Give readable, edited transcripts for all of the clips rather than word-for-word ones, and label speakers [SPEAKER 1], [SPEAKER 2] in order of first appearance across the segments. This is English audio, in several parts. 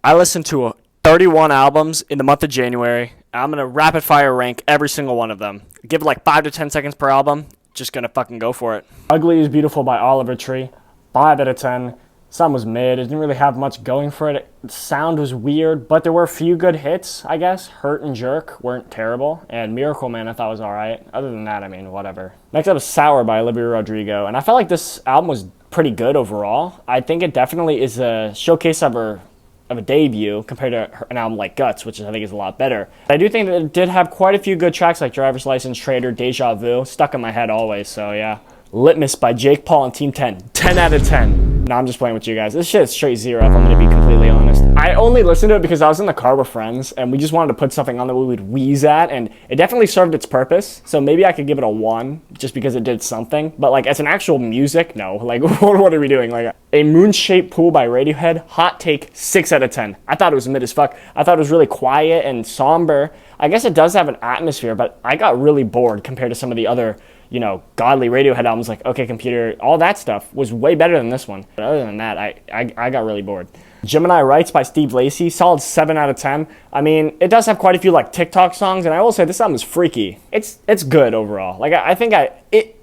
[SPEAKER 1] I listened to 31 albums in the month of January. I'm gonna rapid fire rank every single one of them. Give it like 5 to 10 seconds per album. Just gonna fucking go for it. Ugly is Beautiful by Oliver Tree. 5 out of 10. Some was mid. It didn't really have much going for it. The sound was weird, but there were a few good hits, I guess. Hurt and Jerk weren't terrible, and Miracle Man I thought was alright. Other than that, I mean, whatever. Next up is Sour by Olivia Rodrigo, and I felt like this album was pretty good overall. I think it definitely is a showcase of a debut compared to an album like Guts, which I think is a lot better. I do think that it did have quite a few good tracks like Driver's License, Traitor, Deja Vu, stuck in my head always, so yeah. Litmus by Jake Paul and Team 10. 10 out of 10. No, I'm just playing with you guys. This shit is straight zero if I'm going to be completely honest. I only listened to it because I was in the car with friends and we just wanted to put something on that we would wheeze at, and it definitely served its purpose. So maybe I could give it a 1 just because it did something. But like as an actual music, no. Like what are we doing? Like a Moon-Shaped Pool by Radiohead. Hot take, 6 out of 10. I thought it was mid as fuck. I thought it was really quiet and somber. I guess it does have an atmosphere, but I got really bored compared to some of the other, godly Radiohead albums like OK Computer. All that stuff was way better than this one. But other than that, I got really bored. Gemini Rights by Steve Lacy, solid 7 out of 10. I mean, it does have quite a few like TikTok songs, and I will say this album is freaky. It's good overall. Like I think it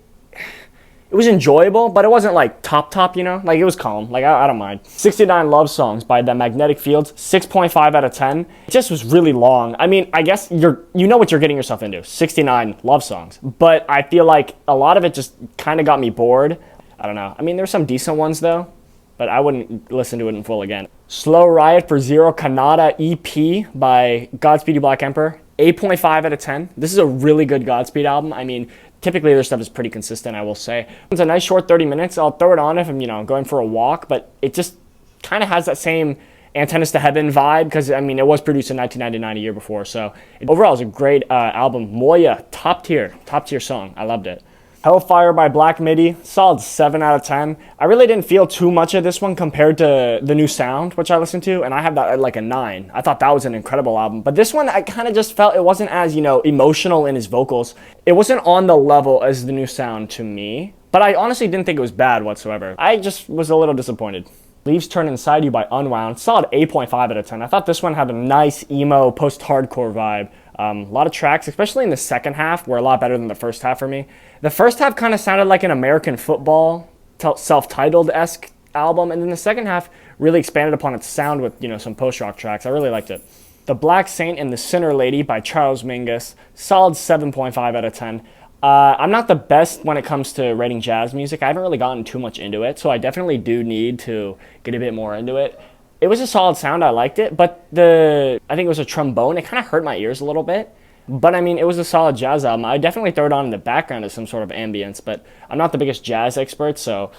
[SPEAKER 1] was enjoyable, but it wasn't like top, like it was calm. Like I don't mind. 69 Love Songs by The Magnetic Fields, 6.5 out of 10. It just was really long. I mean, I guess you know what you're getting yourself into, 69 love songs. But I feel like a lot of it just kind of got me bored. I don't know. I mean, there's some decent ones though, but I wouldn't listen to it in full again. Slow Riot for Zero Kanata EP by Godspeed You Black Emperor, 8.5 out of 10. This is a really good Godspeed album. I mean, typically their stuff is pretty consistent, I will say. It's a nice short 30 minutes. I'll throw it on if I'm, going for a walk, but it just kind of has that same Antennas to Heaven vibe because, I mean, it was produced in 1999, a year before. So overall, it's a great album. Moya, top tier song. I loved it. Hellfire by Black Midi, solid 7 out of 10. I really didn't feel too much of this one compared to The New Sound, which I listened to, and I have that at like a 9. I thought that was an incredible album. But this one, I kind of just felt it wasn't as, emotional in his vocals. It wasn't on the level as The New Sound to me. But I honestly didn't think it was bad whatsoever. I just was a little disappointed. Leaves Turn Inside You by Unwound, solid 8.5 out of 10. I thought this one had a nice emo post-hardcore vibe. A lot of tracks, especially in the second half, were a lot better than the first half for me. The first half kind of sounded like an American football self-titled-esque album, and then the second half really expanded upon its sound with, some post-rock tracks. I really liked it. The Black Saint and the Sinner Lady by Charles Mingus, solid 7.5 out of 10. I'm not the best when it comes to rating jazz music. I haven't really gotten too much into it, so I definitely do need to get a bit more into it. It was a solid sound. I liked it, but I think it was a trombone. It kind of hurt my ears a little bit. But, I mean, it was a solid jazz album. I definitely throw it on in the background as some sort of ambience, but I'm not the biggest jazz expert, so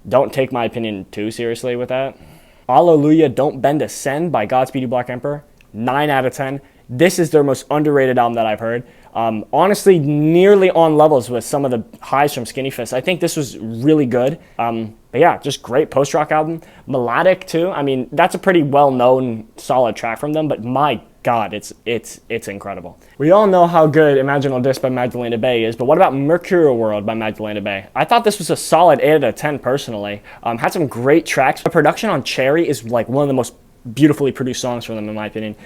[SPEAKER 1] don't take my opinion too seriously with that. Hallelujah, Don't Bend, Ascend by Godspeed You Black Emperor, 9 out of 10. This is their most underrated album that I've heard. Honestly, nearly on levels with some of the highs from Skinny Fist. I think this was really good. But yeah, just great post-rock album. Melodic, too. I mean, that's a pretty well-known, solid track from them, but my God, it's incredible. We all know how good Imaginal Disc by Magdalena Bay is, but what about Mercurial World by Magdalena Bay? I thought this was a solid 8 out of 10 personally. Had some great tracks. The production on Cherry is like one of the most beautifully produced songs from them, in my opinion.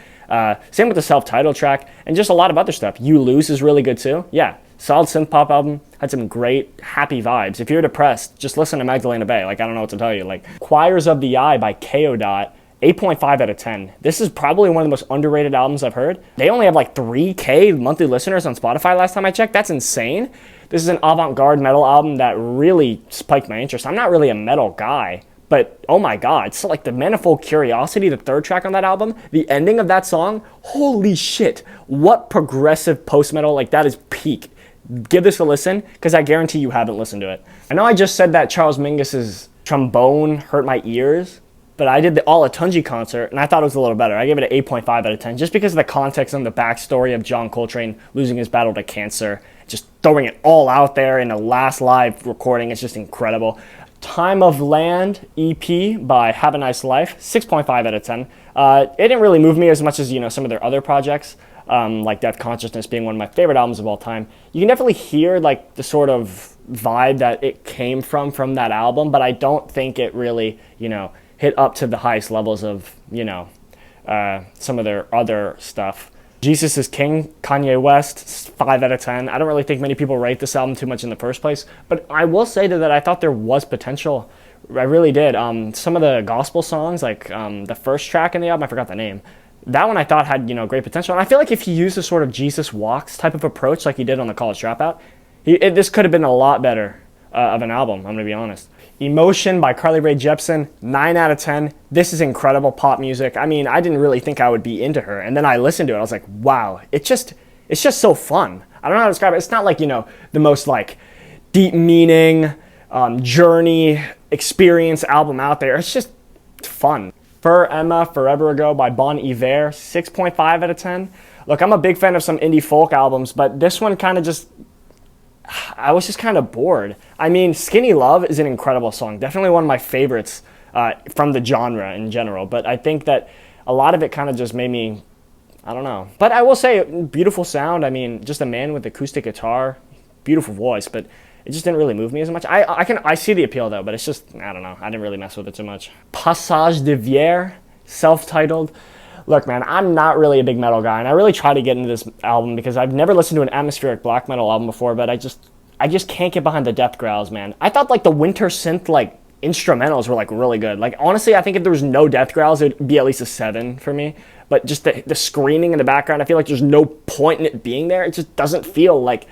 [SPEAKER 1] Same with the self-titled track, and just a lot of other stuff. You Lose is really good too. Yeah, solid synth pop album. Had some great happy vibes. If you're depressed, just listen to Magdalena Bay. Like, I don't know what to tell you. Like, Choirs of the Eye by KO Dot, 8.5 out of 10. This is probably one of the most underrated albums I've heard. They only have like 3K monthly listeners on Spotify last time I checked. That's insane. This is an avant-garde metal album that really spiked my interest. I'm not really a metal guy, but oh my God, it's like the Manifold Curiosity, the third track on that album, the ending of that song, holy shit, what progressive post-metal, like that is peak. Give this a listen, because I guarantee you haven't listened to it. I know I just said that Charles Mingus's trombone hurt my ears, but I did the All Atunji concert, and I thought it was a little better. I gave it an 8.5 out of 10, just because of the context and the backstory of John Coltrane losing his battle to cancer, just throwing it all out there in the last live recording. It's just incredible. Time of Land EP by Have a Nice Life, 6.5 out of 10. It didn't really move me as much as, some of their other projects, like Death Consciousness being one of my favorite albums of all time. You can definitely hear like the sort of vibe that it came from that album, but I don't think it really, hit up to the highest levels of, some of their other stuff. Jesus is King, Kanye West, 5 out of 10. I don't really think many people rate this album too much in the first place, but I will say that I thought there was potential. I really did. Some of the gospel songs, like the first track in the album, I forgot the name. That one I thought had, great potential. And I feel like if he used a sort of Jesus Walks type of approach like he did on the College Dropout, this could have been a lot better of an album, I'm going to be honest. Emotion by Carly Rae Jepsen, 9 out of 10. This is incredible pop music. I mean, I didn't really think I would be into her. And then I listened to it. I was like, wow, it's just so fun. I don't know how to describe it. It's not like, the most like deep meaning, journey, experience album out there. It's just fun. For Emma, Forever Ago by Bon Iver, 6.5 out of 10. Look, I'm a big fan of some indie folk albums, but this one kind of I was just kind of bored. I mean, Skinny Love is an incredible song. Definitely one of my favorites from the genre in general. But I think that a lot of it kind of just made me, I don't know. But I will say, beautiful sound. I mean, just a man with acoustic guitar, beautiful voice. But it just didn't really move me as much. I see the appeal though, but it's just, I don't know. I didn't really mess with it too much. Passage de Vier, self-titled. Look, man, I'm not really a big metal guy, and I really try to get into this album because I've never listened to an atmospheric black metal album before, but I just can't get behind the death growls, man. I thought, like, the winter synth, like, instrumentals were, like, really good. Like, honestly, I think if there was no death growls, it would be at least a 7 for me. But just the screaming in the background, I feel like there's no point in it being there. It just doesn't feel like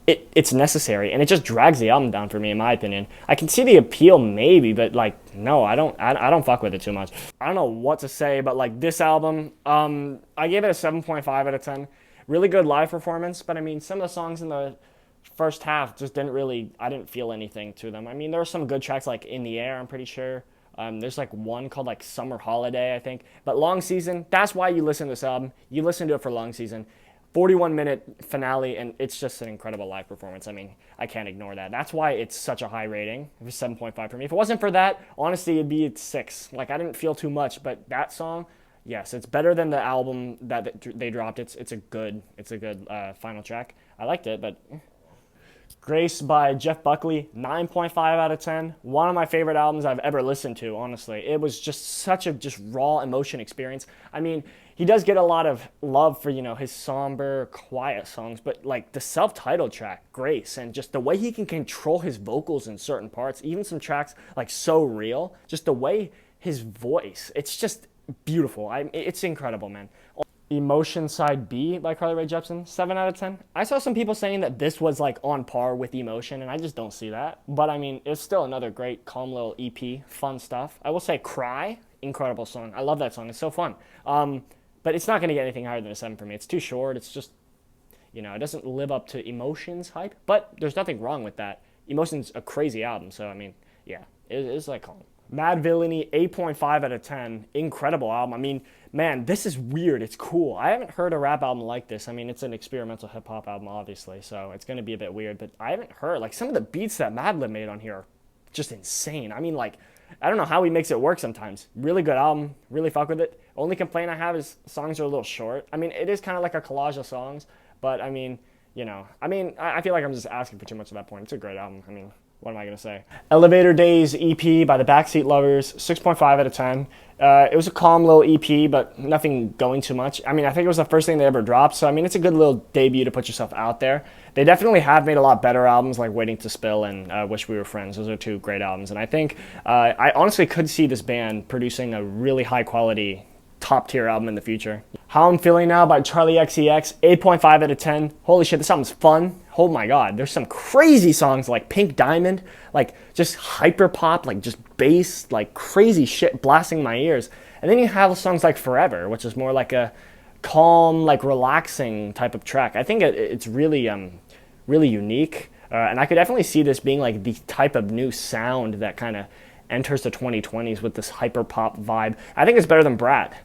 [SPEAKER 1] it's necessary, and it just drags the album down for me, in my opinion. I can see the appeal maybe, but like, no, I don't fuck with it too much. I don't know what to say, but like this album, I gave it a 7.5 out of 10. Really good live performance, but I mean, some of the songs in the first half just I didn't feel anything to them. I mean, there were some good tracks like In the Air, I'm pretty sure. There's like one called like Summer Holiday, I think. But Long Season, that's why you listen to this album. You listen to it for Long Season. 41-minute finale, and it's just an incredible live performance. I mean, I can't ignore that. That's why it's such a high rating. It was 7.5 for me. If it wasn't for that, honestly, it'd be at 6. Like, I didn't feel too much, but that song, yes, it's better than the album that they dropped. It's a good final track. I liked it, but Grace by Jeff Buckley, 9.5 out of 10. One of my favorite albums I've ever listened to, honestly. It was just such a raw emotion experience. I mean, he does get a lot of love for, his somber, quiet songs, but like the self-titled track, Grace, and just the way he can control his vocals in certain parts, even some tracks like So Real, just the way his voice, it's just beautiful. It's incredible, man. Emotion Side B by Carly Rae Jepsen, 7 out of 10. I saw some people saying that this was like on par with Emotion, and I just don't see that. But I mean, it's still another great, calm little EP, fun stuff. I will say Cry, incredible song. I love that song. It's so fun. But it's not going to get anything higher than a 7 for me. It's too short. It's just, it doesn't live up to Emotion's hype. But there's nothing wrong with that. Emotion's a crazy album, so I mean, yeah, it's like calm. Mad Villainy, 8.5 out of 10. Incredible album. I mean, man, this is weird. It's cool. I haven't heard a rap album like this. I mean, it's an experimental hip-hop album, obviously, so it's going to be a bit weird. But I haven't heard, like, some of the beats that Madlib made on here are just insane. I mean, like, I don't know how he makes it work sometimes. Really good album. Really fuck with it. Only complaint I have is songs are a little short. I mean, it is kind of like a collage of songs, but, I mean, I feel like I'm just asking for too much at that point. It's a great album. I mean, what am I going to say? Elevator Days EP by the Backseat Lovers, 6.5 out of 10. It was a calm little EP, but nothing going too much. I mean, I think it was the first thing they ever dropped, so I mean, it's a good little debut to put yourself out there. They definitely have made a lot better albums like Waiting to Spill and Wish We Were Friends. Those are 2 great albums, and I think I honestly could see this band producing a really high-quality, top-tier album in the future. How I'm Feeling Now by Charlie XCX, 8.5 out of 10. Holy shit, this album's fun. Oh my god, there's some crazy songs like Pink Diamond, like just hyper pop, like just bass, like crazy shit blasting my ears. And then you have songs like Forever, which is more like a calm, like relaxing type of track. I think it's really, really unique. And I could definitely see this being like the type of new sound that kind of enters the 2020s with this hyper pop vibe. I think it's better than Brat.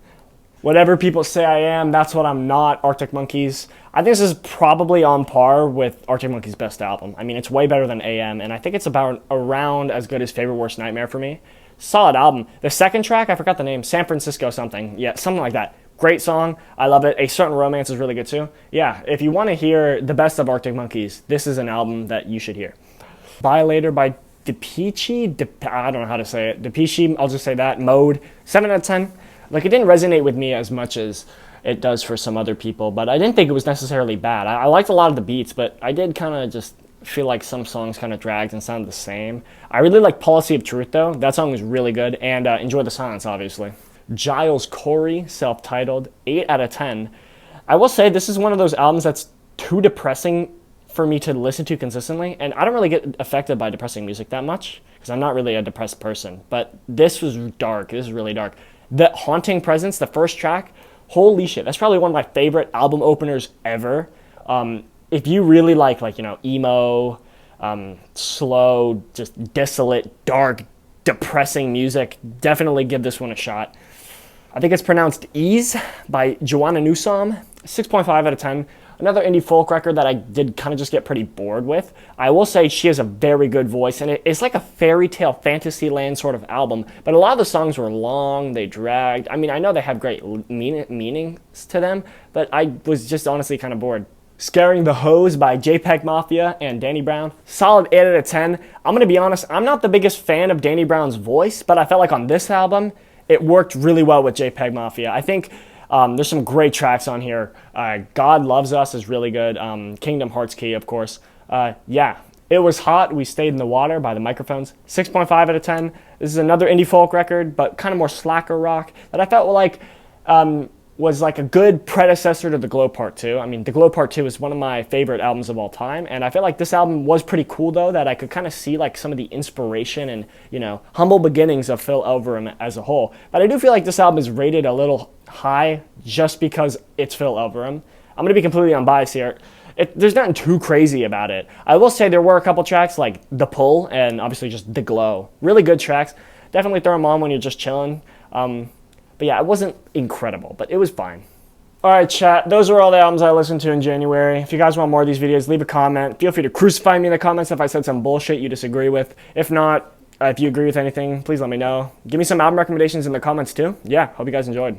[SPEAKER 1] Whatever people say I am, that's what I'm not. Arctic Monkeys. I think this is probably on par with Arctic Monkeys' best album. I mean, it's way better than AM, and I think it's about around as good as Favorite Worst Nightmare for me. Solid album. The second track, I forgot the name, San Francisco something. Yeah, something like that. Great song. I love it. A Certain Romance is really good too. Yeah, if you want to hear the best of Arctic Monkeys, this is an album that you should hear. Violator by Depeche. I don't know how to say it. Depeche, I'll just say that. Mode, 7 out of 10. Like, it didn't resonate with me as much as it does for some other people, but I didn't think it was necessarily bad. I liked a lot of the beats, but I did kind of just feel like some songs kind of dragged and sounded the same. I really like Policy of Truth, though. That song was really good, and Enjoy the Silence, obviously. Giles Corey, self-titled, 8 out of 10. I will say this is one of those albums that's too depressing for me to listen to consistently, and I don't really get affected by depressing music that much because I'm not really a depressed person, but this was dark. This is really dark. The Haunting Presence, the first track, holy shit, that's probably one of my favorite album openers ever. If you really like emo, slow, just desolate, dark, depressing music, definitely give this one a shot. I think it's pronounced Ease by Joanna Newsom, 6.5 out of 10. Another indie folk record that I did kind of just get pretty bored with. I will say she has a very good voice, and it's like a fairy tale fantasy land sort of album, but a lot of the songs were long, they dragged. I mean, I know they have great meanings to them, but I was just honestly kind of bored. Scaring the Hose by JPEG Mafia and Danny Brown. Solid 8 out of 10. I'm going to be honest, I'm not the biggest fan of Danny Brown's voice, but I felt like on this album, it worked really well with JPEG Mafia. I think there's some great tracks on here. God Loves Us is really good. Kingdom Hearts Key, of course. Yeah, It Was Hot, We Stayed in the Water by The Microphones. 6.5 out of 10. This is another indie folk record, but kind of more slacker rock that I felt like was like a good predecessor to The Glow Part 2. I mean, The Glow Part 2 is one of my favorite albums of all time, and I feel like this album was pretty cool, though, that I could kind of see like some of the inspiration and, humble beginnings of Phil Elverum as a whole. But I do feel like this album is rated a little high just because it's Phil Elverum. I'm going to be completely unbiased here. There's nothing too crazy about it. I will say there were a couple tracks like The Pull and obviously just The Glow. Really good tracks. Definitely throw them on when you're just chilling. But yeah, it wasn't incredible, but it was fine. Alright chat, those are all the albums I listened to in January. If you guys want more of these videos, leave a comment. Feel free to crucify me in the comments if I said some bullshit you disagree with. If not, if you agree with anything, please let me know. Give me some album recommendations in the comments too. Yeah, hope you guys enjoyed.